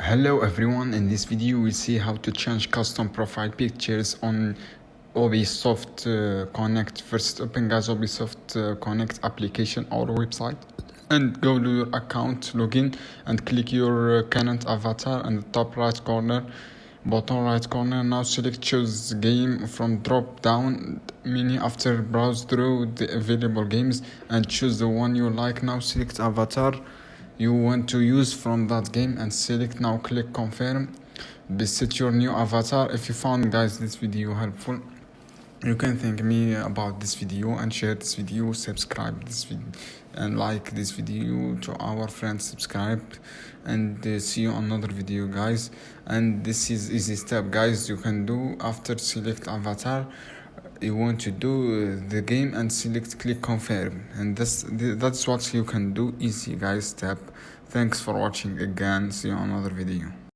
Hello everyone, in this video we'll see how to change custom profile pictures on Ubisoft Connect. First, open guys Ubisoft Connect application or website and go to your account, login, and click your current avatar in the top right corner, bottom right corner. Now select choose game from drop down menu. After browse through the available games and choose the one you like. Now select avatar you want to use from that game and select. Now click confirm. Set your new avatar. If you found guys this video helpful, you can thank me about this video and share this video, subscribe this video and like this video to our friends, subscribe, and see you on another video guys. And this is easy step guys you can do. After select avatar you want to do the game and select click confirm, and that's what you can do. Easy guys step. Thanks for watching again. See you on another video.